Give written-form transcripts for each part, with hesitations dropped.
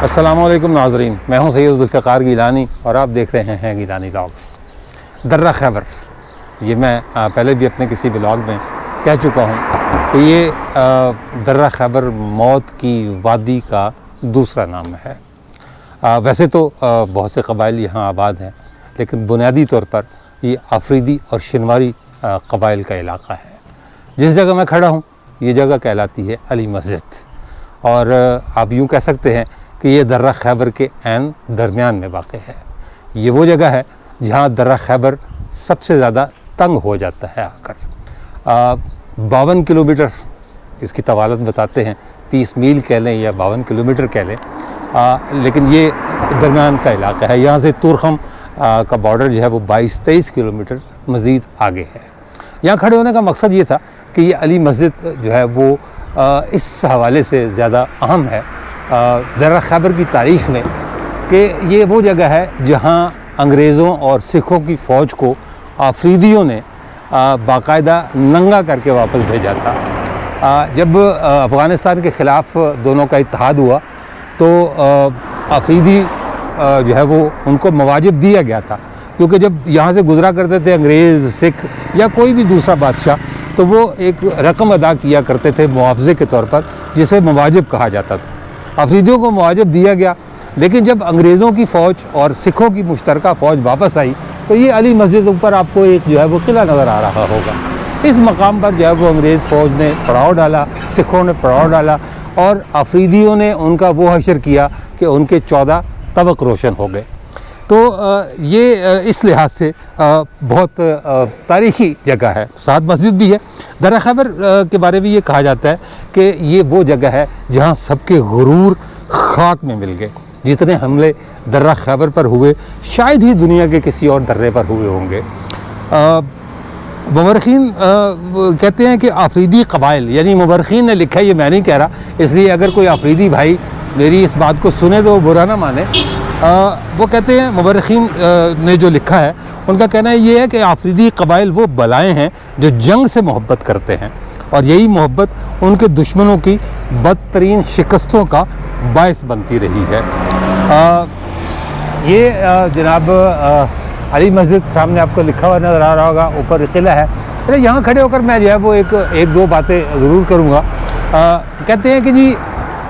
السلام علیکم ناظرین، میں ہوں سید ذوالفقار گیلانی اور آپ دیکھ رہے ہیں گیلانی ولاگس۔ درہ خیبر، یہ میں پہلے بھی اپنے کسی بلاگ میں کہہ چکا ہوں کہ یہ درہ خیبر موت کی وادی کا دوسرا نام ہے۔ ویسے تو بہت سے قبائل یہاں آباد ہیں، لیکن بنیادی طور پر یہ آفریدی اور شنواری قبائل کا علاقہ ہے۔ جس جگہ میں کھڑا ہوں یہ جگہ کہلاتی ہے علی مسجد، اور آپ یوں کہہ سکتے ہیں کہ یہ درہ خیبر کے عین درمیان میں واقع ہے۔ یہ وہ جگہ ہے جہاں درہ خیبر سب سے زیادہ تنگ ہو جاتا ہے آ کر۔ 52 کلومیٹر اس کی طوالت بتاتے ہیں، 30 میل کہہ لیں یا 52 کلومیٹر کہہ لیں، لیکن یہ درمیان کا علاقہ ہے۔ یہاں سے تورخم کا بارڈر جو ہے وہ 22-23 کلومیٹر مزید آگے ہے۔ یہاں کھڑے ہونے کا مقصد یہ تھا کہ یہ علی مسجد جو ہے وہ اس حوالے سے زیادہ اہم ہے درہ خیبر کی تاریخ میں کہ یہ وہ جگہ ہے جہاں انگریزوں اور سکھوں کی فوج کو آفریدیوں نے باقاعدہ ننگا کر کے واپس بھیجا تھا۔ جب افغانستان کے خلاف دونوں کا اتحاد ہوا تو آفریدی جو ہے وہ ان کو مواجب دیا گیا تھا، کیونکہ جب یہاں سے گزرا کرتے تھے انگریز، سکھ یا کوئی بھی دوسرا بادشاہ، تو وہ ایک رقم ادا کیا کرتے تھے معاوضے کے طور پر، جسے مواجب کہا جاتا تھا۔ آفریدیوں کو مواجب دیا گیا، لیکن جب انگریزوں کی فوج اور سکھوں کی مشترکہ فوج واپس آئی تو یہ علی مسجد اوپر آپ کو ایک جو ہے وہ قلعہ نظر آ رہا ہوگا۔ اس مقام پر جو ہے وہ انگریز فوج نے پڑاؤ ڈالا، سکھوں نے پڑاؤ ڈالا، اور آفریدیوں نے ان کا وہ حشر کیا کہ ان کے 14 طبق روشن ہو گئے۔ تو یہ اس لحاظ سے بہت تاریخی جگہ ہے، ساتھ مسجد بھی ہے۔ درہ خیبر کے بارے میں یہ کہا جاتا ہے کہ یہ وہ جگہ ہے جہاں سب کے غرور خاک میں مل گئے۔ جتنے حملے درہ خیبر پر ہوئے شاید ہی دنیا کے کسی اور درے پر ہوئے ہوں گے۔ مورخین کہتے ہیں کہ آفریدی قبائل، یعنی مورخین نے لکھا ہے، یہ میں نہیں کہہ رہا، اس لیے اگر کوئی آفریدی بھائی میری اس بات کو سنے تو وہ برا نہ مانے۔ وہ کہتے ہیں، مورخین نے جو لکھا ہے ان کا کہنا یہ ہے کہ آفریدی قبائل وہ بلائیں ہیں جو جنگ سے محبت کرتے ہیں، اور یہی محبت ان کے دشمنوں کی بدترین شکستوں کا باعث بنتی رہی ہے۔ یہ جناب علی مسجد سامنے آپ کو لکھا ہوا نظر آ رہا ہوگا، اوپر قلعہ ہے۔ یہاں کھڑے ہو کر میں جو ہے وہ ایک دو باتیں ضرور کروں گا۔ کہتے ہیں کہ جی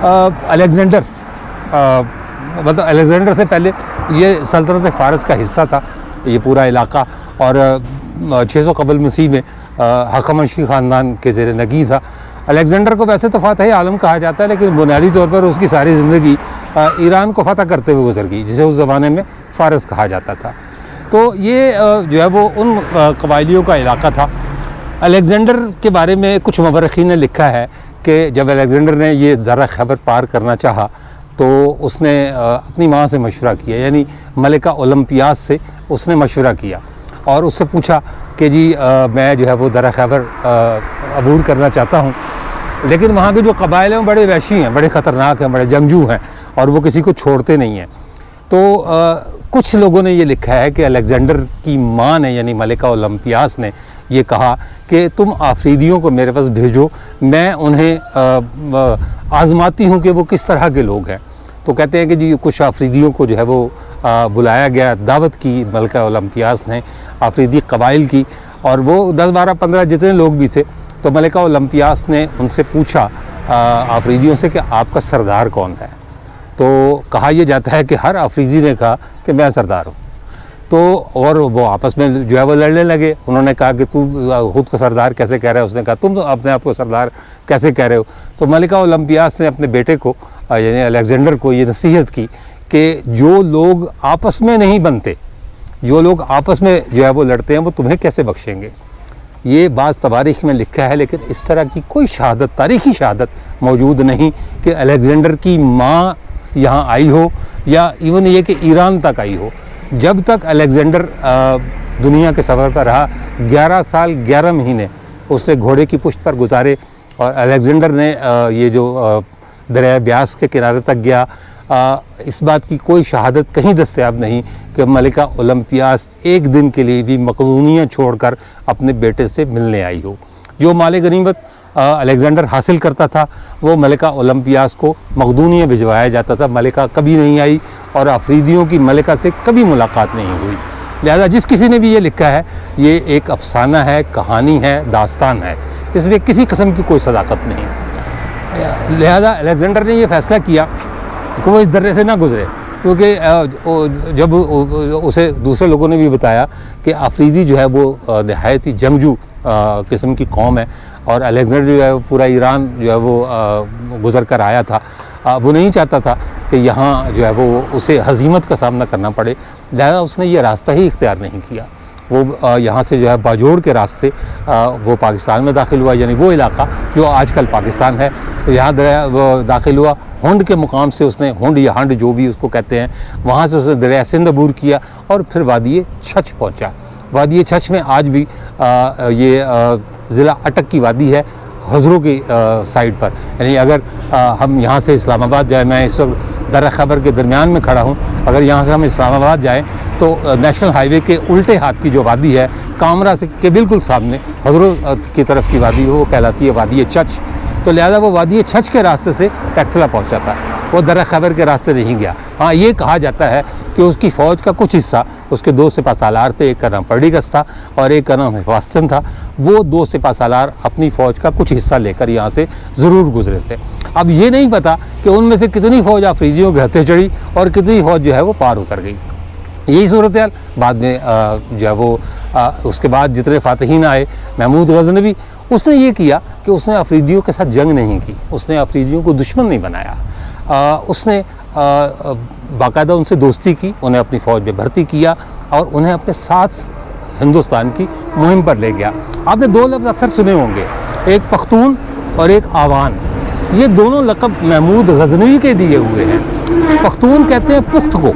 الیگزینڈر، مطلب الیگزینڈر سے پہلے یہ سلطنت فارس کا حصہ تھا یہ پورا علاقہ، اور 600 قبل مسیح میں ہخامنشی خاندان کے زیر نگین تھا۔ الیگزینڈر کو ویسے تو فاتح عالم کہا جاتا ہے، لیکن بنیادی طور پر اس کی ساری زندگی ایران کو فتح کرتے ہوئے گزر گئی، جسے اس زمانے میں فارس کہا جاتا تھا۔ تو یہ جو ہے وہ ان قبائلیوں کا علاقہ تھا۔ الیگزینڈر کے بارے میں کچھ مورخین نے لکھا ہے کہ جب الیگزینڈر نے یہ درہ خیبر پار کرنا چاہا تو اس نے اپنی ماں سے مشورہ کیا، یعنی ملکہ اولمپیاس سے اس نے مشورہ کیا، اور اس سے پوچھا کہ جی میں جو ہے وہ درہ خیبر عبور کرنا چاہتا ہوں، لیکن وہاں کے جو قبائل ہیں بڑے وحشی ہیں، بڑے خطرناک ہیں، بڑے جنگجو ہیں، اور وہ کسی کو چھوڑتے نہیں ہیں۔ تو کچھ لوگوں نے یہ لکھا ہے کہ الیگزینڈر کی ماں نے، یعنی ملکہ اولمپیاس نے یہ کہا کہ تم آفریدیوں کو میرے پاس بھیجو، میں انہیں آزماتی ہوں کہ وہ کس طرح کے لوگ ہیں۔ تو کہتے ہیں کہ جی کچھ آفریدیوں کو جو ہے وہ بلایا گیا، دعوت کی ملکہ اولمپیاس نے آفریدی قبائل کی، اور وہ 10 12 15 جتنے لوگ بھی تھے، تو ملکہ اولمپیاس نے ان سے پوچھا آفریدیوں سے کہ آپ کا سردار کون ہے؟ تو کہا یہ جاتا ہے کہ ہر آفریدی نے کہا کہ میں سردار ہوں۔ تو اور وہ آپس میں جو ہے وہ لڑنے لگے۔ انہوں نے کہا کہ تو خود کو سردار کیسے کہہ رہا ہے؟ اس نے کہا تم تو اپنے آپ کو سردار کیسے کہہ رہے ہو؟ تو ملکہ اولمپیاس نے اپنے بیٹے کو، یعنی الیگزینڈر کو، یہ نصیحت کی کہ جو لوگ آپس میں نہیں بنتے، جو لوگ آپس میں جو ہے وہ لڑتے ہیں، وہ تمہیں کیسے بخشیں گے؟ یہ بعض تواریخ میں لکھا ہے، لیکن اس طرح کی کوئی شہادت، تاریخی شہادت موجود نہیں کہ الیگزینڈر کی ماں یہاں آئی ہو، یا ایون یہ کہ ایران تک آئی ہو۔ جب تک الیگزینڈر دنیا کے سفر پر رہا، 11 سال 11 مہینے اس نے گھوڑے کی پشت پر گزارے، اور الیگزینڈر نے یہ جو دریائے بیاس کے کنارے تک گیا، اس بات کی کوئی شہادت کہیں دستیاب نہیں کہ ملکہ اولمپیاس ایک دن کے لیے بھی مقدونیہ چھوڑ کر اپنے بیٹے سے ملنے آئی ہو۔ جو مال غنیمت अलेक्जेंडर हासिल करता था वो मलिका ओलंपियास को मकदूनिया भिजवाया जाता था। मलिका कभी नहीं आई और अफरीदियों की मलिका से कभी मुलाकात नहीं हुई। लिहाजा जिस किसी ने भी ये लिखा है ये एक अफसाना है, कहानी है, दास्तान है, इसमें किसी किस्म की कोई सदाकत नहीं। लिहाजा अलेक्जेंडर ने ये फ़ैसला किया कि वो इस दर्रे से ना गुज़रे, क्योंकि जब उसे दूसरे लोगों ने भी बताया कि अफरीदी जो है वो नहायत ही जंगजू किस्म की कौम है और अलेक्जेंडर जो है पूरा ईरान जो है वो गुज़र कर आया था, वो नहीं चाहता था कि यहाँ जो है वो उसे हज़ीमत का सामना करना पड़े, लिहाजा उसने ये रास्ता ही इख्तियार नहीं किया। वो यहाँ से जो है बाजोड़ के रास्ते वो पाकिस्तान में दाखिल हुआ, यानी वो इलाका जो आजकल पाकिस्तान है, तो यहाँ वो दाखिल हुआ। हुंड के मुकाम से उसने, हुंड या हंड जो भी उसको कहते हैं, वहाँ से उसने दरिया सिंध अबूर किया और फिर वादी छछ पहुँचा। वादी छछ में आज भी ये ज़िला अटक की वादी है हज़रों की साइड पर, यानी अगर हम यहाँ से इस्लामाबाद जाए, मैं इस वक्त दर्रा खबर के दरमियान में खड़ा हूँ, अगर यहाँ से हम इस्लामाबाद जाएँ तो नेशनल हाईवे के उल्टे हाथ की जो वादी है कामरा से के बिल्कुल सामने हज़रों की तरफ की वादी वो कहलाती है वादी छछ। तो लिहाजा वो वादी छछ के रास्ते से टैक्सला पहुँचा था, वो दर्रा खबर के रास्ते नहीं गया। हाँ, ये कहा जाता है कि उसकी फ़ौज का कुछ हिस्सा, उसके 2 सिपा सालार थे, एक का नाम पर्डिगस था और एक का नाम हिफाज़तन था, वो 2 सिपा सालार अपनी फ़ौज का कुछ हिस्सा लेकर यहाँ से ज़रूर गुजरे थे। अब ये नहीं पता कि उनमें से कितनी फ़ौज अफरीदियों के हथे चढ़ी और कितनी फ़ौज जो है वो पार उतर गई। यही सूरत हाल बाद में जो है वो उसके बाद जितने फ़ातहीन आए, महमूद गज़नवी, उसने ये किया कि उसने अफरीदियों के साथ जंग नहीं की, उसने अफरीदियों को दुश्मन नहीं बनाया, उसने बाकायदा उनसे दोस्ती की, उन्हें अपनी फ़ौज में भर्ती किया और उन्हें अपने साथ हिंदुस्तान की मुहिम पर ले गया। आपने 2 लफ्ज़ अक्सर सुने होंगे, एक पख्तून और एक आवान। ये दोनों लक़ब महमूद गज़नवी के दिए हुए हैं। पख्तून कहते हैं पुख्त को,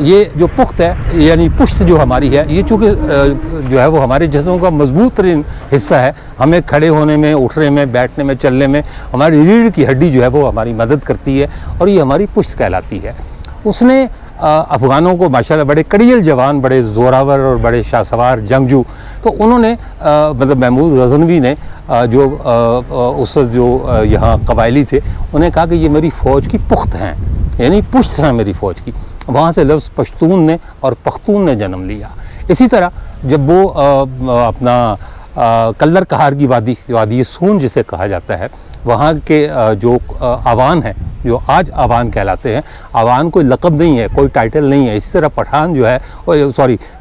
ये जो पुख्त है यानी पुश्त जो हमारी है, ये चूँकि जो है वो हमारे जिस्म का मजबूत तरीन हिस्सा है, हमें खड़े होने में, उठने में, बैठने में, चलने में हमारी रीढ़ की हड्डी जो है वो हमारी मदद करती है और ये हमारी पुश्त कहलाती है। उसने अफ़गानों को माशाल्लाह बड़े कड़ियल जवान, बड़े ज़ोरावर और बड़े शाहसवार जंगजू, तो उन्होंने मतलब महमूद गज़नवी ने जो उस जो यहाँ कबायली थे उन्हें कहा कि ये मेरी फ़ौज की पुख्त हैं, यानी पुश्त हैं मेरी फ़ौज की। वहाँ से लफ्ज़ पश्तून ने और पख्तून ने जन्म लिया। इसी तरह जब वो अपना कल्लर कहार की वादी सून जिसे कहा जाता है, वहाँ के जो आवान हैं, जो आज आवान कहलाते हैं, आवान कोई लक़ब नहीं है, कोई टाइटल नहीं है। इसी तरह पठान जो है,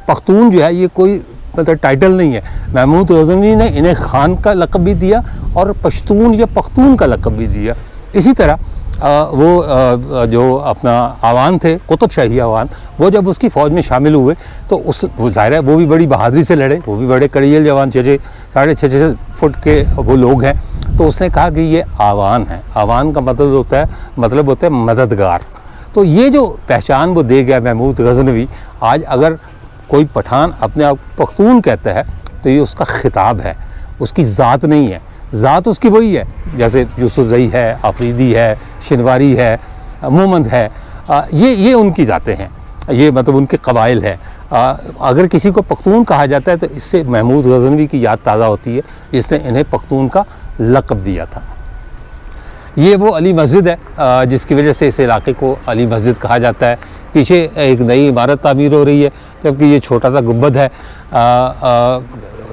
पख्तून जो है, ये कोई मतलब टाइटल नहीं है। महमूद गज़नवी ने इन्हें खान का लक़ब भी दिया और पश्तून या पख्तून का लक़ब भी दिया। इसी तरह वो जो अपना आवान थे, कुतुब शाही आवान, वो जब उसकी फ़ौज में शामिल हुए तो वो ज़ाहिर है वो भी बड़ी बहादुरी से लड़े, वो भी बड़े कड़ियल जवान, 6.5 फुट के वो लोग हैं। तो उसने कहा कि ये आवान है। आवान का मतलब होता है मददगार। तो ये जो पहचान वो दे गया महमूद गज़नवी, आज अगर कोई पठान अपने आप पख्तून कहता है तो ये उसका खिताब है, उसकी ज़ात नहीं है। ज़ात उसकी वही है, जैसे यूसुफ़ज़ई है, अफरीदी है, शिनवारी है, मोमंद है, ये उनकी ज़ातें हैं, ये मतलब उनके कबाइल है। अगर किसी को पख्तून कहा जाता है तो इससे महमूद गज़नवी की याद ताज़ा होती है, जिसने इन्हें पख्तून का लक़ब दिया था। ये वो अली मस्जिद है जिसकी वजह से इस इलाके को अली मस्जिद कहा जाता है। पीछे एक नई इमारत तामीर हो रही है, जबकि ये छोटा सा गुंबद है।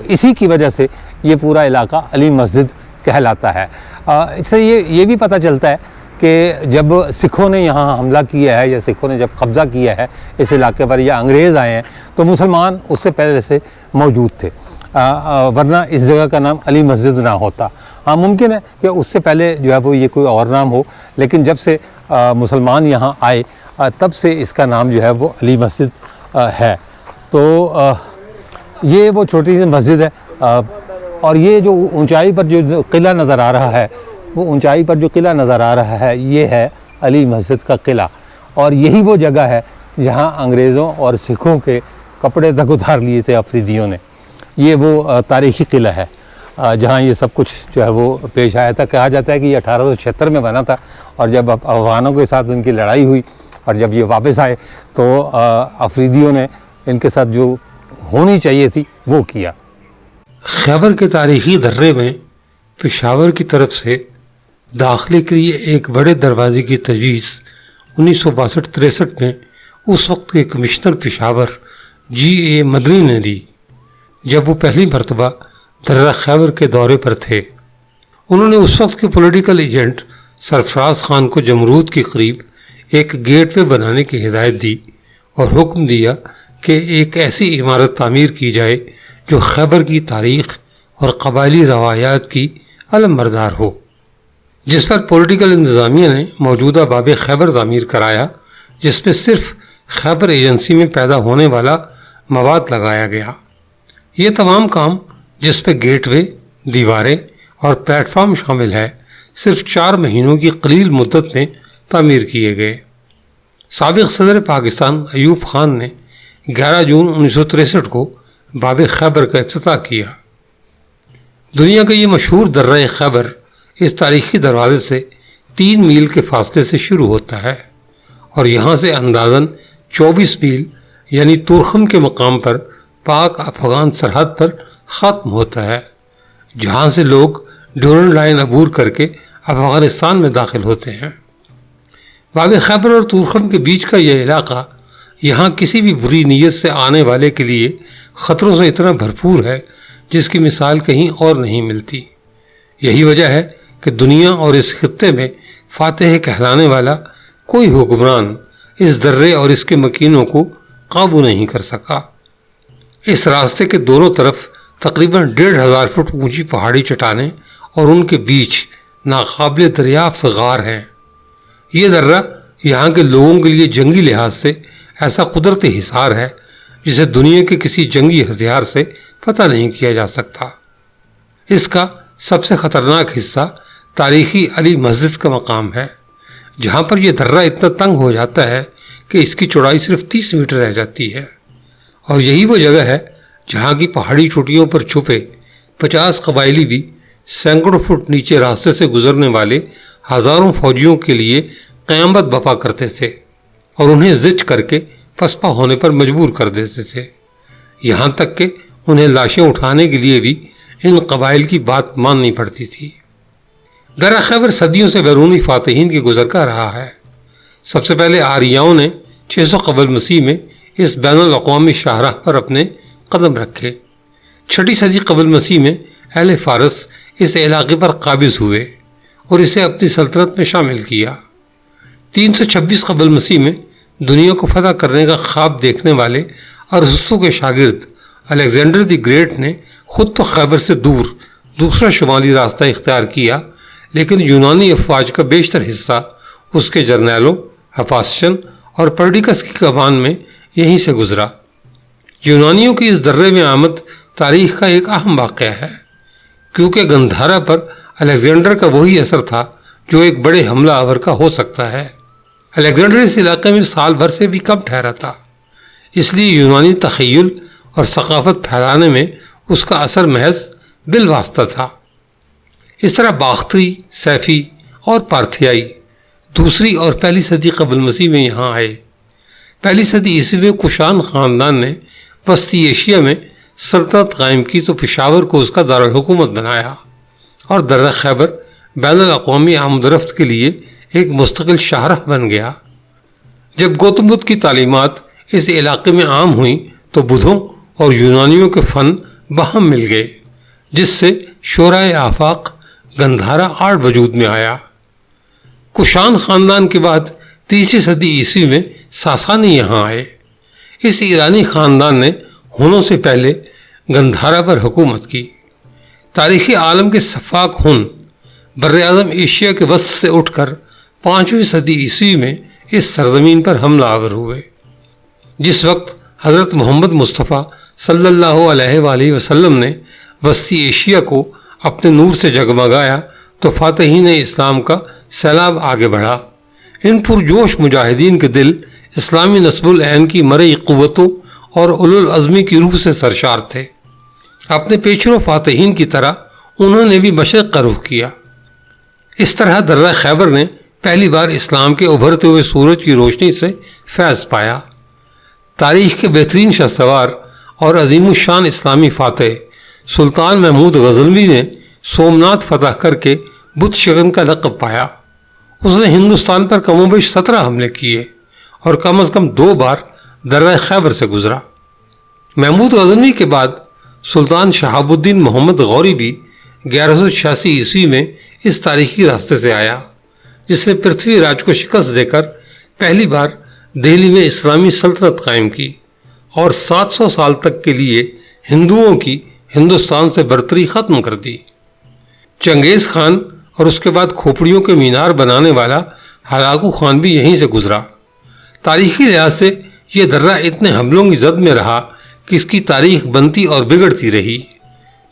इसी की वजह से ये पूरा इलाका अली मस्जिद कहलाता है। इससे ये भी पता चलता है कि जब सिखों ने यहाँ हमला किया है या सिखों ने जब कब्ज़ा किया है इस इलाके पर, या अंग्रेज़ आए हैं, तो मुसलमान उससे पहले से मौजूद थे, वरना इस जगह का नाम अली मस्जिद ना होता। हाँ, मुमकिन है कि उससे पहले जो है वो ये कोई और नाम हो, लेकिन जब से मुसलमान यहाँ आए तब से इसका नाम जो है वो अली मस्जिद है। तो ये वो छोटी सी मस्जिद है और ये जो ऊंचाई पर जो किला नज़र आ रहा है, वो ऊंचाई पर जो किला नज़र आ रहा है ये है अली मस्जिद का किला। और यही वो जगह है जहाँ अंग्रेज़ों और सिखों के कपड़े तक उतार लिए थे अफरीदियों ने। ये वो तारीख़ी किला है जहाँ ये सब कुछ जो है वो पेश आया था। कहा जाता है कि ये 1876 में बना था और जब अफ़गानों के साथ उनकी लड़ाई हुई और जब ये वापस आए तो अफरीदियों ने इनके साथ जो होनी चाहिए थी वो किया। खैबर के तारीख़ी दर्रे में پشاور کی طرف سے داخلے کے لیے ایک بڑے دروازے کی تجویز 1962-63 میں اس وقت کے کمشنر پشاور جی اے مدنی نے دی، جب وہ پہلی مرتبہ درہ خیبر کے دورے پر تھے۔ انہوں نے اس وقت کے پولیٹیکل ایجنٹ سرفراز خان کو جمرود کے قریب ایک گیٹ وے بنانے کی ہدایت دی اور حکم دیا کہ ایک ایسی عمارت تعمیر کی جائے جو خیبر کی تاریخ اور قبائلی روایات کی علم بردار ہو، جس پر پولیٹیکل انتظامیہ نے موجودہ باب خیبر تعمیر کرایا، جس میں صرف خیبر ایجنسی میں پیدا ہونے والا مواد لگایا گیا۔ یہ تمام کام، جس پہ گیٹ وے، دیواریں اور پلیٹ فارم شامل ہے، صرف 4 مہینوں کی قلیل مدت میں تعمیر کیے گئے۔ سابق صدر پاکستان ایوب خان نے 11 جون 1963 کو باب خیبر کا افتتاح کیا۔ دنیا کا یہ مشہور درہ خیبر اس تاریخی دروازے سے 3 میل کے فاصلے سے شروع ہوتا ہے اور یہاں سے اندازاً 24 میل یعنی تورخم کے مقام پر پاک افغان سرحد پر ختم ہوتا ہے، جہاں سے لوگ ڈورنڈ لائن عبور کر کے افغانستان میں داخل ہوتے ہیں۔ باب خیبر اور تورخم کے بیچ کا یہ علاقہ یہاں کسی بھی بری نیت سے آنے والے کے لیے خطروں سے اتنا بھرپور ہے جس کی مثال کہیں اور نہیں ملتی۔ یہی وجہ ہے کہ دنیا اور اس خطے میں فاتح کہلانے والا کوئی حکمران اس درے اور اس کے مکینوں کو قابو نہیں کر سکا۔ اس راستے کے دونوں طرف تقریباً 1500 فٹ اونچی پہاڑی چٹانیں اور ان کے بیچ ناقابل دریافت غار ہیں۔ یہ درہ یہاں کے لوگوں کے لیے جنگی لحاظ سے ایسا قدرتی حصار ہے جسے دنیا کے کسی جنگی ہتھیار سے فتح نہیں کیا جا سکتا۔ اس کا سب سے خطرناک حصہ تاریخی علی مسجد کا مقام ہے، جہاں پر یہ درہ اتنا تنگ ہو جاتا ہے کہ اس کی چوڑائی صرف 30 میٹر رہ جاتی ہے، اور یہی وہ جگہ ہے جہاں کی پہاڑی چوٹیوں پر چھپے 50 قبائلی بھی سینکڑوں فٹ نیچے راستے سے گزرنے والے ہزاروں فوجیوں کے لیے قیامت بپا کرتے تھے اور انہیں زچ کر کے پسپا ہونے پر مجبور کر دیتے تھے، یہاں تک کہ انہیں لاشیں اٹھانے کے لیے بھی ان قبائل کی بات ماننی پڑتی تھی۔ درہ خیبر صدیوں سے بیرونی فاتحین کے گزر کا رہا ہے۔ سب سے پہلے آریاؤں نے 600 قبل مسیح میں اس بین الاقوامی شاہراہ پر اپنے قدم رکھے۔ 6 صدی قبل مسیح میں اہل فارس اس علاقے پر قابض ہوئے اور اسے اپنی سلطنت میں شامل کیا۔ 326 قبل مسیح میں دنیا کو فتح کرنے کا خواب دیکھنے والے ارسطو کے شاگرد الیگزینڈر دی گریٹ نے خود تو خیبر سے دور دوسرا شمالی راستہ اختیار کیا، لیکن یونانی افواج کا بیشتر حصہ اس کے جرنیلوں ہپاسشن اور پرڈیکس کی کمان میں یہیں سے گزرا۔ یونانیوں کی اس درے میں آمد تاریخ کا ایک اہم واقعہ ہے، کیونکہ گندھارا پر الیگزینڈر کا وہی اثر تھا جو ایک بڑے حملہ آور کا ہو سکتا ہے۔ الیگزینڈر اس علاقے میں سال بھر سے بھی کم ٹھہرا تھا، اس لیے یونانی تخیل اور ثقافت پھیلانے میں اس کا اثر محض بالواسطہ تھا۔ اس طرح باختری، سیفی اور پارتھیائی 2 اور پہلی صدی قبل مسیح میں یہاں آئے۔ پہلی صدی عیسوی میں کشان خاندان نے وسطی ایشیا میں سلطنت قائم کی تو پشاور کو اس کا دارالحکومت بنایا اور درہ خیبر بین الاقوامی آمد و رفت کے لیے ایک مستقل شاہراہ بن گیا۔ جب گوتم بدھ کی تعلیمات اس علاقے میں عام ہوئیں تو بدھوں اور یونانیوں کے فن باہم مل گئے، جس سے شورائے آفاق گندھارا آرٹ وجود میں آیا۔ کشان خاندان کے بعد 3 صدی عیسوی میں ساسانی یہاں آئے۔ اس ایرانی خاندان نے ہنوں سے پہلے گندھارا پر حکومت کی۔ تاریخی عالم کے سفاک ہن بر اعظم ایشیا کے وسط سے اٹھ کر 5ویں صدی عیسوی میں اس سرزمین پر حملہ آور ہوئے۔ جس وقت حضرت محمد مصطفیٰ صلی اللہ علیہ وآلہ وسلم نے وسطی ایشیا کو اپنے نور سے جگمگایا تو فاتحین اسلام کا سیلاب آگے بڑھا۔ ان پرجوش مجاہدین کے دل اسلامی نصب العین کی مرئی قوتوں اور اولو العزمی کی روح سے سرشار تھے۔ اپنے پیشرو فاتحین کی طرح انہوں نے بھی مشرق کا رخ کیا۔ اس طرح درہ خیبر نے پہلی بار اسلام کے ابھرتے ہوئے سورج کی روشنی سے فیض پایا۔ تاریخ کے بہترین شہسوار اور عظیم الشان اسلامی فاتح سلطان محمود غزنوی نے सोमनाथ फतह करके बुत शगन का लक़ब पाया। उसने हिंदुस्तान पर कमोबेश 17 हमले किए और कम से कम 2 बार दर्रा खैबर से गुजरा। महमूद गजनवी के बाद सुल्तान शहाबुद्दीन मोहम्मद गौरी भी 1186 ईस्वी में इस तारीखी रास्ते से आया, जिसने पृथ्वीराज को शिकस्त देकर पहली बार दिल्ली में इस्लामी सल्तनत कायम की और 700 साल तक के लिए हिंदुओं की हिंदुस्तान से बर्तरी ख़त्म कर दी। चंगेज़ खान और उसके बाद खोपड़ियों के मीनार बनाने वाला हलाकू खान भी यहीं से गुजरा। तारीखी लिहाज से यह दर्रा इतने हमलों की जद में रहा कि इसकी तारीख बनती और बिगड़ती रही।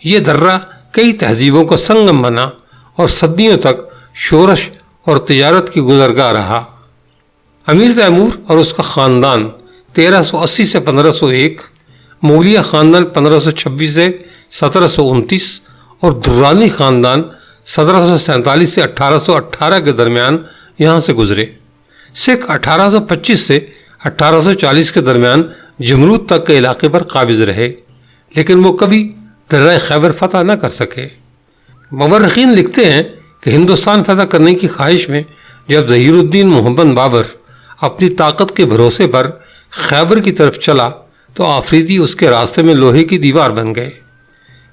ये दर्रा कई तहजीबों का संगम बना और सदियों तक शोरश और तिजारत की गुजरगाह रहा। अमीर तैमूर और उसका ख़ानदान 1380 से 1501, मुगलिया ख़ानदान 1526 से 1729 और दुर्रानी ख़ानदान 1747 से 1818 के दरमियान यहाँ से गुजरे। सिख 1825 से 1840 के दरमियान जमरूद तक के इलाके पर काबिज रहे, लेकिन वो कभी दर्रा खैबर फतह न कर सके। मवर्रिखीन लिखते हैं कि हिंदुस्तान फतह करने की ख्वाहिश में जब ज़हीरुद्दीन मोहम्मद बाबर अपनी ताकत के भरोसे पर खैबर की तरफ चला तो आफरीदी उसके रास्ते में लोहे की दीवार बन गए।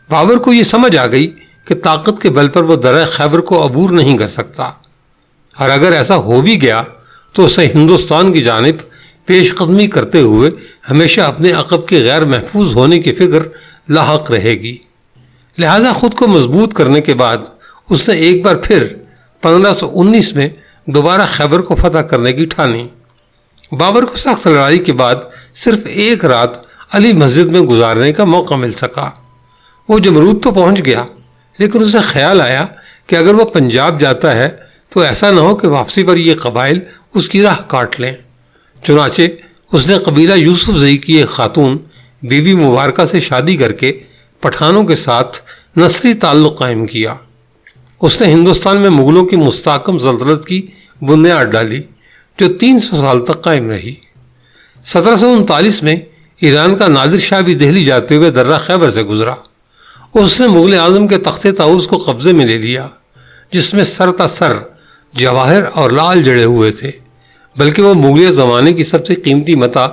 बाबर को ये समझ आ गई कि ताकत के बल पर वो दर्रा खैबर को अबूर नहीं कर सकता, और अगर ऐसा हो भी गया तो उसे हिंदुस्तान की जानिब पेशकदमी करते हुए हमेशा अपने अक़ब के गैर महफूज होने की फ़िक्र लाहक रहेगी। लिहाजा ख़ुद को मजबूत करने के बाद उसने एक बार फिर 1519 में दोबारा खैबर को फतह करने की ठानी। बाबर को सख्त लड़ाई के बाद सिर्फ एक रात अली मस्जिद में गुजारने का मौका मिल सका। वो जमरूद तो पहुंच गया, लेकिन उसे ख्याल आया कि अगर वह पंजाब जाता है तो ऐसा न हो कि वापसी पर ये कबाइल उसकी राह काट लें। चुनाचे उसने कबीला यूसुफ जई की एक खातून बीबी मुबारका से शादी करके पठानों के साथ नस्ली ताल्लुक़ कायम किया। उसने हिंदुस्तान में मुग़लों की मुस्तहकम सल्तनत की बुनियाद डाली, जो 300 साल तक कायम रही। 1739 में ईरान का नादिर शाह भी दिल्ली जाते हुए दर्रा खैबर से गुजरा। उसने मुग़ल आज़म के तख्ते ताऊस को कब्ज़े में ले लिया, जिसमें सर ता सर जवाहर और लाल जड़े हुए थे, बल्कि वह मुग़ल ज़माने की सबसे कीमती मता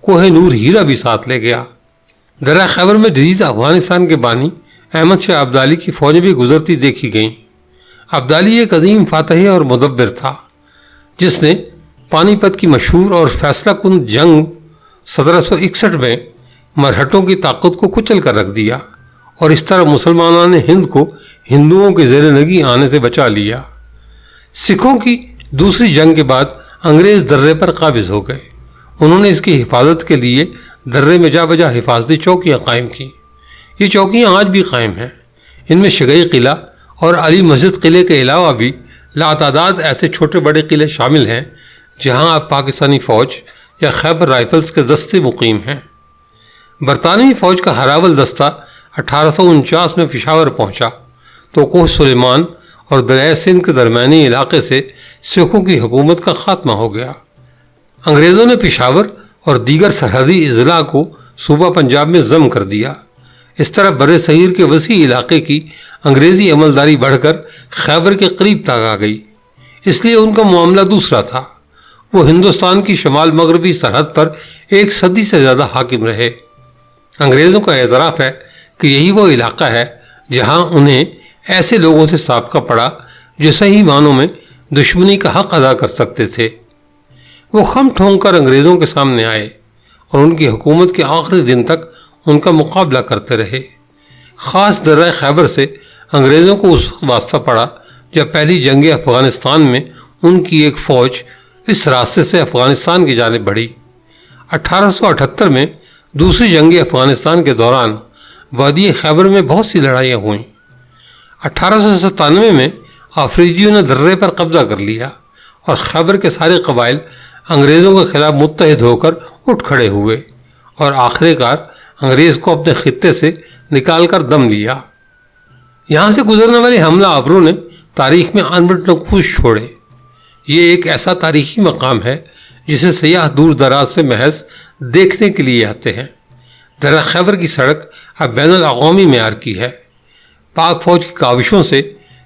कोह नूर हीरा भी साथ ले गया। दर्रा खैबर में जदीद अफ़गानिस्तान के बानी अहमद शाह अब्दाली की फ़ौजें भी गुजरती देखी गईं। अब्दाली एक अजीम फातह और मुदब्बिर था, जिसने पानीपत की मशहूर और फैसला कुन जंग 1761 में मरहटों की ताकत को कुचल कर रख दिया और इस तरह मुसलमानों ने हिंद को हिंदुओं के ज़ेर नगी आने से बचा लिया। सिखों की दूसरी जंग के बाद अंग्रेज़ दर्रे पर काबिज हो गए। उन्होंने इसकी हिफाजत के लिए दर्रे में जा बजा हिफाजती चौकियाँ कायम की। ये चौकियाँ आज भी कायम हैं। इनमें शगई किला और अली मस्जिद किले के अलावा भी लातादाद ऐसे छोटे बड़े किले शामिल हैं जहाँ अब पाकिस्तानी फ़ौज या खैबर राइफल्स के दस्ते मुकीम हैं। बरतानवी फ़ौज का हरावल दस्ता 1849 में पिशावर पहुँचा तो कोह सुलेमान और दरिया सिंध के दरमियानी इलाके से सिखों की हुकूमत का खात्मा हो गया। अंग्रेज़ों ने पिशावर और दीगर सरहदी अजला को सूबा पंजाब में ज़म कर दिया। इस तरह बर्रे सगीर के वसी इलाके की अंग्रेज़ी अमलदारी बढ़कर खैबर के करीब तक आ गई। इसलिए उनका मामला दूसरा था। वो हिंदुस्तान की शमाल मगरबी सरहद पर 1 सदी से ज़्यादा हाकिम रहे। अंग्रेज़ों का एतराफ़ है कि यही वो इलाका है जहाँ उन्हें ऐसे लोगों से साबका पड़ा जो सही मानों में दुश्मनी का हक़ अदा कर सकते थे। वो खम ठोंक कर अंग्रेज़ों के सामने आए और उनकी हुकूमत के आखिरी दिन तक उनका मुकाबला करते रहे। ख़ास दर्रा खैबर से अंग्रेज़ों को उस वक्त वास्ता पड़ा जब पहली जंग अफ़गानिस्तान में उनकी एक फ़ौज इस रास्ते से अफ़गानिस्तान की जानिब बढ़ी। 1878 में दूसरी जंग अफ़गानिस्तान के दौरान वादी खैबर में बहुत सी लड़ाइयाँ हुईं। 1897 में आफरीदियों ने दर्रे पर कब्ज़ा कर लिया और खैबर के सारे कबाइल अंग्रेज़ों के ख़िलाफ़ मुत्तहिद होकर उठ खड़े हुए और आखिरकार अंग्रेज़ को अपने खित्ते से निकाल कर दम लिया। यहाँ से गुजरने वाले हमला आवरों ने तारीख़ में अनबट नकूश छोड़े। ये एक ऐसा तारीख़ी मकाम है जिसे सयाह दूर दराज से महज देखने के लिए आते हैं। दर्रा खैबर की सड़क अब बैनुल अक़वामी मेयार की है। پاک فوج کی کاوشوں سے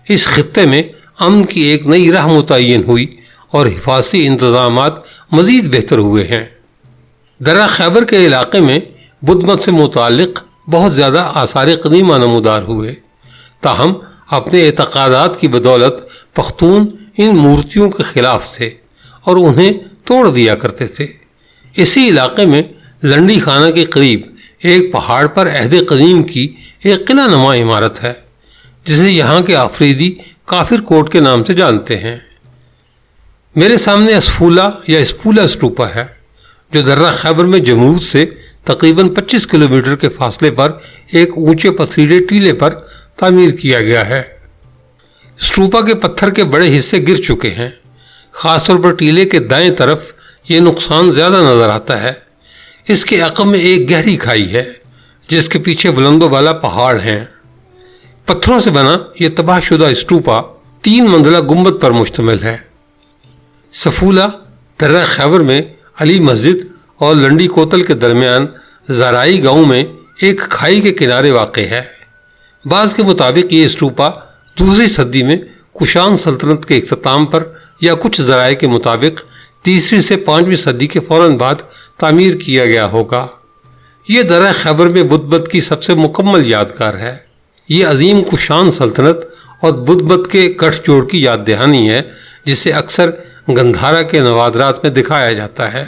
اس خطے میں امن کی ایک نئی راہ متعین ہوئی اور حفاظتی انتظامات مزید بہتر ہوئے ہیں۔ درہ خیبر کے علاقے میں بدھ مت سے متعلق بہت زیادہ آثار قدیمہ نمودار ہوئے، تاہم اپنے اعتقادات کی بدولت پختون ان مورتیوں کے خلاف تھے اور انہیں توڑ دیا کرتے تھے۔ اسی علاقے میں لنڈی خانہ کے قریب ایک پہاڑ پر عہد قدیم کی ایک قلعہ نما عمارت ہے، جسے یہاں کے آفریدی کافر کوٹ کے نام سے جانتے ہیں۔ میرے سامنے اسفولہ یا اسپولا اسٹوپا ہے، جو درہ خیبر میں جمرود سے تقریباً 25 کلومیٹر کے فاصلے پر ایک اونچے پتھریلے ٹیلے پر تعمیر کیا گیا ہے۔ اسٹوپا کے پتھر کے بڑے حصے گر چکے ہیں، خاص طور پر ٹیلے کے دائیں طرف یہ نقصان زیادہ نظر آتا ہے۔ اس کے عقب میں ایک گہری کھائی ہے جس کے پیچھے بلند و بالا پہاڑ ہیں۔ پتھروں سے بنا یہ تباہ شدہ اسٹوپا 3 منزلہ گنبد پر مشتمل ہے۔ سفولہ درہ خیبر میں علی مسجد اور لنڈی کوتل کے درمیان زرائی گاؤں میں ایک کھائی کے کنارے واقع ہے۔ بعض کے مطابق یہ اسٹوپا 2 صدی میں کشان سلطنت کے اختتام پر یا کچھ ذرائع کے مطابق 3 سے 5 صدی کے فوراً بعد تعمیر کیا گیا ہوگا۔ یہ درہ خیبر میں بدھ مت کی سب سے مکمل یادگار ہے۔ یہ عظیم کشان سلطنت اور بدھ مت کے گٹھ جوڑ کی یاد دہانی ہے، جسے اکثر گندھارا کے نوادرات میں دکھایا جاتا ہے۔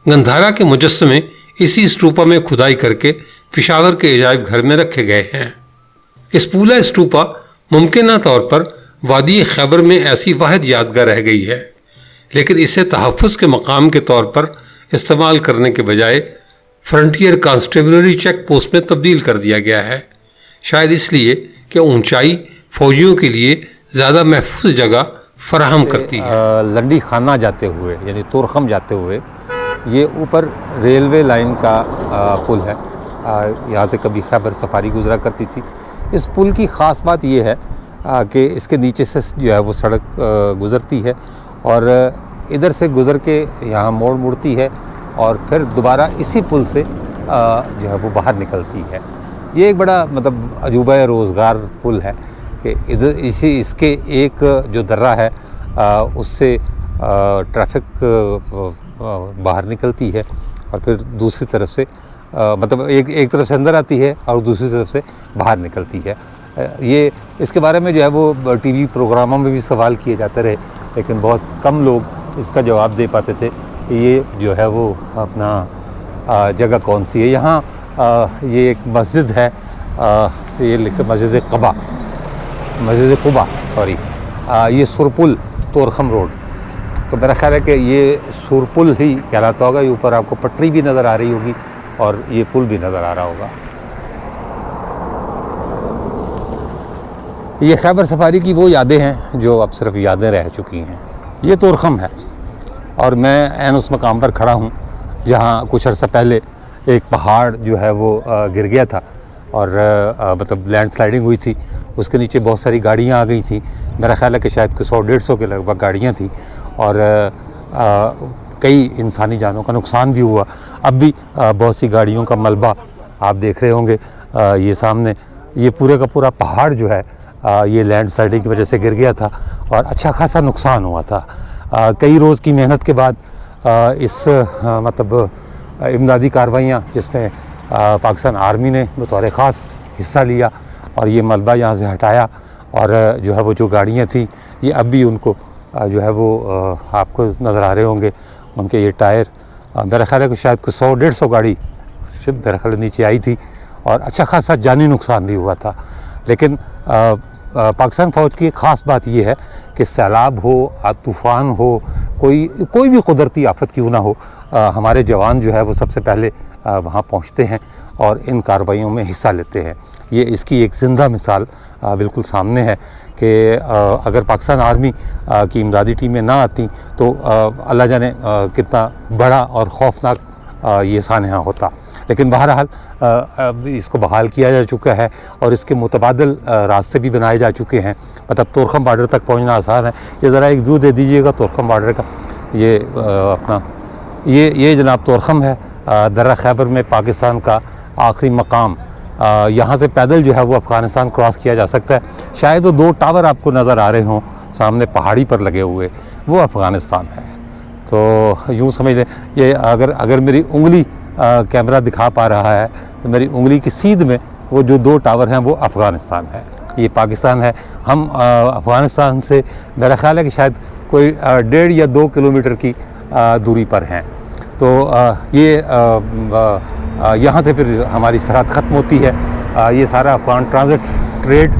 گندھارا کے مجسمے اسی اسٹوپا میں کھدائی کر کے پشاور کے عجائب گھر میں رکھے گئے ہیں۔ اسپولا اسٹوپا ممکنہ طور پر وادی خیبر میں ایسی واحد یادگار رہ گئی ہے، لیکن اسے تحفظ کے مقام کے طور پر استعمال کرنے کے بجائے فرنٹیئر کانسٹیبلری چیک پوسٹ میں تبدیل کر دیا گیا ہے، شاید اس لیے کہ اونچائی فوجیوں کے لیے زیادہ محفوظ جگہ فراہم کرتی ہے۔ لنڈی خانہ جاتے ہوئے یعنی تورخم جاتے ہوئے یہ اوپر ریلوے لائن کا پل ہے، یہاں سے کبھی خیبر سفاری گزرا کرتی تھی۔ اس پل کی خاص بات یہ ہے کہ اس کے نیچے سے جو ہے وہ سڑک گزرتی ہے اور ادھر سے گزر کے یہاں موڑ مڑتی ہے اور پھر دوبارہ اسی پل سے جو ہے وہ باہر نکلتی ہے۔ یہ ایک بڑا مطلب عجوبہ روزگار پل ہے کہ ادھر اس کے ایک جو درہ ہے اس سے ٹریفک باہر نکلتی ہے اور پھر دوسری طرف سے مطلب ایک طرف سے اندر آتی ہے اور دوسری طرف سے باہر نکلتی ہے۔ یہ اس کے بارے میں جو ہے وہ ٹی وی پروگراموں میں بھی سوال کیے جاتے رہے، لیکن بہت کم لوگ اس کا جواب دے پاتے تھے کہ یہ جو ہے وہ اپنا جگہ کون سی ہے۔ یہاں یہ ایک مسجد ہے، یہ مسجد قبا یہ سرپل تورخم روڈ، تو میرا خیال ہے کہ یہ سرپل ہی کہلاتا ہوگا۔ یہ اوپر آپ کو پٹری بھی نظر آ رہی ہوگی اور یہ پل بھی نظر آ رہا ہوگا۔ یہ خیبر سفاری کی وہ یادیں ہیں جو اب صرف یادیں رہ چکی ہیں۔ یہ تورخم ہے اور میں عین اس مقام پر کھڑا ہوں جہاں کچھ عرصہ پہلے ایک پہاڑ جو ہے وہ گر گیا تھا اور مطلب لینڈ سلائڈنگ ہوئی تھی، اس کے نیچے بہت ساری گاڑیاں آ گئی تھیں۔ میرا خیال ہے کہ شاید 100-150 کے لگ بھگ گاڑیاں تھیں اور کئی انسانی جانوں کا نقصان بھی ہوا۔ اب بھی بہت سی گاڑیوں کا ملبہ آپ دیکھ رہے ہوں گے۔ یہ سامنے یہ پورے کا پورا پہاڑ جو ہے یہ لینڈ سلائڈنگ کی وجہ سے گر گیا تھا اور اچھا خاصا نقصان ہوا تھا۔ کئی روز کی محنت کے بعد اس مطلب امدادی کارروائیاں جس میں پاکستان آرمی نے بطور خاص حصہ لیا اور یہ ملبہ یہاں سے ہٹایا اور جو ہے وہ جو گاڑیاں تھیں یہ اب بھی ان کو جو ہے وہ آپ کو نظر آ رہے ہوں گے، ان کے یہ ٹائر میرا خیال ہے کہ شاید 100-150 گاڑی میرا خیال نیچے آئی تھی اور اچھا خاصا جانی نقصان بھی ہوا تھا۔ لیکن پاکستان فوج کی ایک خاص بات یہ ہے کہ سیلاب ہو، طوفان ہو، کوئی بھی قدرتی آفت کیوں نہ ہو، ہمارے جوان جو ہے وہ سب سے پہلے وہاں پہنچتے ہیں اور ان کارروائیوں میں حصہ لیتے ہیں۔ یہ اس کی ایک زندہ مثال بالکل سامنے ہے کہ اگر پاکستان آرمی کی امدادی ٹیمیں نہ آتیں تو اللہ جانے کتنا بڑا اور خوفناک یہ سانحہ ہوتا۔ لیکن بہرحال اس کو بحال کیا جا چکا ہے اور اس کے متبادل راستے بھی بنائے جا چکے ہیں، مطلب تورخم بارڈر تک پہنچنا آسان ہے۔ یہ ذرا ایک ویو دے دیجئے گا تورخم بارڈر کا۔ یہ اپنا یہ جناب تورخم ہے، درہ خیبر میں پاکستان کا آخری مقام यहाँ से पैदल जो है वो अफ़गानिस्तान क्रॉस किया जा सकता है। शायद वो 2 टावर आपको नज़र आ रहे हों सामने पहाड़ी पर लगे हुए, वो अफ़गानिस्तान है। तो यूँ समझ लें, ये अगर मेरी उंगली कैमरा दिखा पा रहा है तो मेरी उंगली की सीध में वो जो 2 टावर हैं वो अफ़गानिस्तान है, ये पाकिस्तान है। हम अफ़गानिस्तान से मेरा ख़्याल है कि शायद कोई 1.5 या 2 किलोमीटर की दूरी पर हैं। तो ये यहाँ से फिर हमारी सरहद ख़त्म होती है। ये सारा अफ़गान ट्रांजिट ट्रेड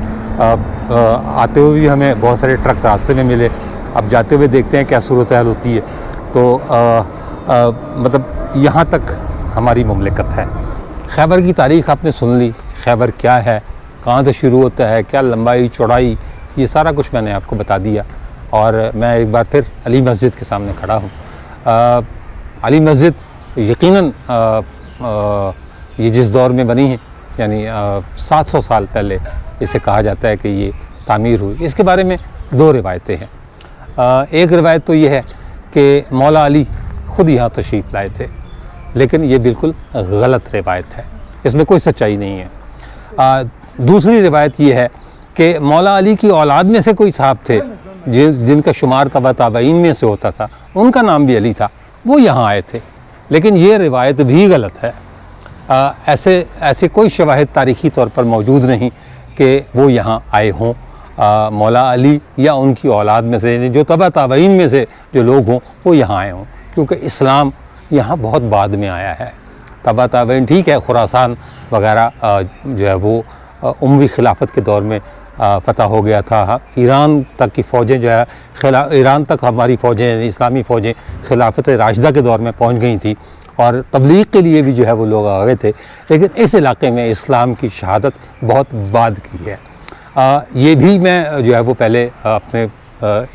आते हुए भी हमें बहुत सारे ट्रक रास्ते में मिले। अब जाते हुए देखते हैं क्या सूरत हाल होती है। तो मतलब यहाँ तक हमारी मुमलिकत है। खैबर की तारीख़ आपने सुन ली, खैबर क्या है, कहाँ से शुरू होता है, क्या लंबाई चौड़ाई, ये सारा कुछ मैंने आपको बता दिया। और मैं एक बार फिर अली मस्जिद के सामने खड़ा हूँ। अली मस्जिद यकीनन ये जिस दौर में बनी है, यानी 700 साल पहले इसे कहा जाता है कि ये तामीर हुई। इसके बारे में 2 रिवायतें हैं। एक रिवायत तो ये है कि मौला अली ख़ुद यहाँ तशरीफ़ लाए थे, लेकिन ये बिल्कुल गलत रिवायत है, इसमें कोई सच्चाई नहीं है। दूसरी रिवायत ये है कि मौला अली की औलाद में से कोई साहब थे जिनका शुमार तबा ताबईन में से होता था, उनका नाम भी अली था, वो यहाँ आए थे, लेकिन ये रिवायत भी गलत है। ऐसे कोई शवाहिद तारीख़ी तौर पर मौजूद नहीं कि वो यहाँ आए हों। मौला अली या उनकी औलाद में से जो तबा ताबईन में से जो लोग हों वो यहाँ आए हों, क्योंकि इस्लाम यहाँ बहुत बाद में आया है। तबा ताबईन ठीक है, खुरासान वगैरह जो है वो उमवी खिलाफत के दौर में फ़तह हो गया था। ईरान तक की फ़ौजें जो है ईरान तक हमारी फ़ौजें, इस्लामी फ़ौजें खिलाफत राशिदा के दौर में पहुँच गई थी और तबलीग के लिए भी जो है वो लोग आ गए थे। लेकिन इस इलाके में इस्लाम की शहादत बहुत बाद की है। ये भी मैं जो है वो पहले अपने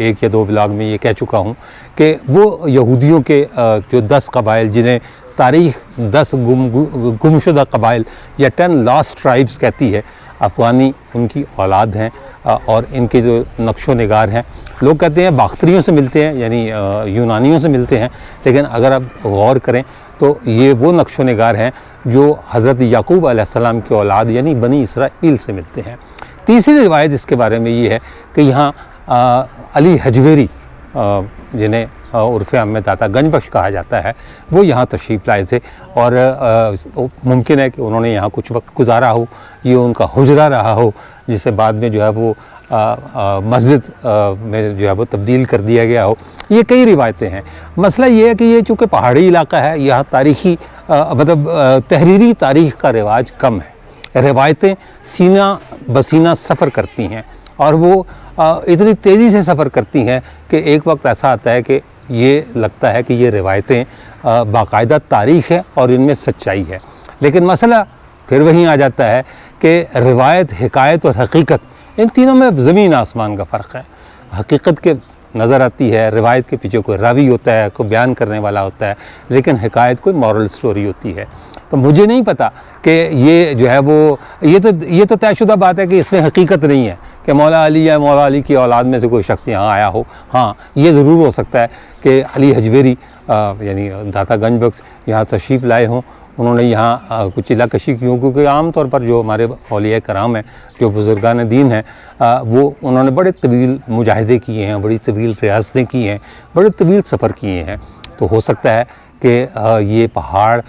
1 या 2 ब्लॉग में ये कह चुका हूँ कि वो यहूदियों के जो 10 कबाइल, जिन्हें तारीख़ 10 गुमशुदा कबाइल या 10 लॉस्ट ट्राइब्स कहती है, अफ़गानी उनकी औलाद हैं। और इनके जो नक्शो निगार हैं, लोग कहते हैं बाख्तरियों से मिलते हैं, यानी यूनानियों से मिलते हैं, लेकिन अगर आप गौर करें तो ये वो नक्शो निगार हैं जो हज़रत याकूब अलैहिस्सलाम की औलाद यानी बनी इसराइल से मिलते हैं। तीसरी रिवायत इसके बारे में ये है कि यहाँ अली हजवेरी, जिन्हें उर्फ़ में दाता गंजबख्श कहा जाता है, वो यहाँ तशरीफ़ लाए थे और मुमकिन है कि उन्होंने यहाँ कुछ वक्त गुजारा हो, ये उनका हुजरा रहा हो, जिसे बाद में जो है वो मस्जिद में जो है वो तब्दील कर दिया गया हो। ये कई रिवायतें हैं। मसला ये है कि ये चूँकि पहाड़ी इलाका है, यहाँ तारीख़ी मतलब तहरीरी तारीख़ का रिवाज कम है। रिवायतें सीना बसीना सफ़र करती हैं और वो इतनी तेज़ी से सफ़र करती हैं कि एक वक्त ऐसा आता है कि ये लगता है कि ये रिवायतें बाकायदा तारीख़ है और इनमें सच्चाई है। लेकिन मसला फिर वहीं आ जाता है कि रिवायत, हिकायत और हकीकत, इन तीनों में ज़मीन आसमान का फ़र्क है। हकीकत के नज़र आती है, रिवायत के पीछे कोई रावी होता है, कोई बयान करने वाला होता है, लेकिन हिकायत कोई मॉरल स्टोरी होती है। तो मुझे नहीं पता कि ये जो है वो ये तो तयशुदा बात है कि इसमें हकीकत नहीं है कि मौला अली या मौला अली की औलाद में से कोई शख्स यहाँ आया हो। हाँ, ये ज़रूर हो सकता है कि अली हजवेरी यानी दाता गंजबख्श यहाँ तशरीफ़ लाए हों, उन्होंने यहाँ कुछ इलाकशी की हो, क्योंकि आम तौर पर जो हमारे औलिया कराम हैं, जो बुज़ुर्गान दीन हैं, वो उन्होंने बड़े तवील मुजाहिदे किए हैं, बड़ी तवील रियासतें की हैं, बड़े तवील सफ़र किए हैं। तो हो सकता है कि ये पहाड़,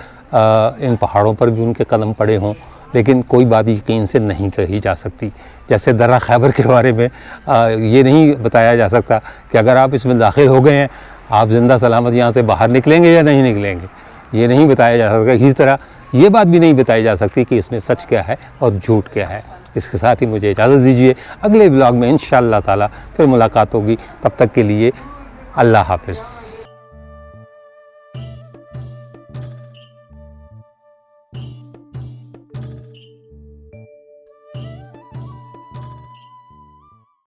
इन पहाड़ों पर भी उनके कदम पड़े हों, लेकिन कोई बात यकीन से नहीं कही जा सकती। जैसे दर्रा खैबर के बारे में ये नहीं बताया जा सकता कि अगर आप इसमें दाखिल हो गए हैं, आप ज़िंदा सलामत यहाँ से बाहर निकलेंगे या नहीं निकलेंगे, ये नहीं बताया जा सकता। इसी तरह ये बात भी नहीं बताई जा सकती कि इसमें सच क्या है और झूठ क्या है। इसके साथ ही मुझे इजाज़त दीजिए, अगले ब्लॉग में इंशाअल्लाह ताला फिर मुलाकात होगी। तब तक के लिए अल्लाह हाफ़िज़।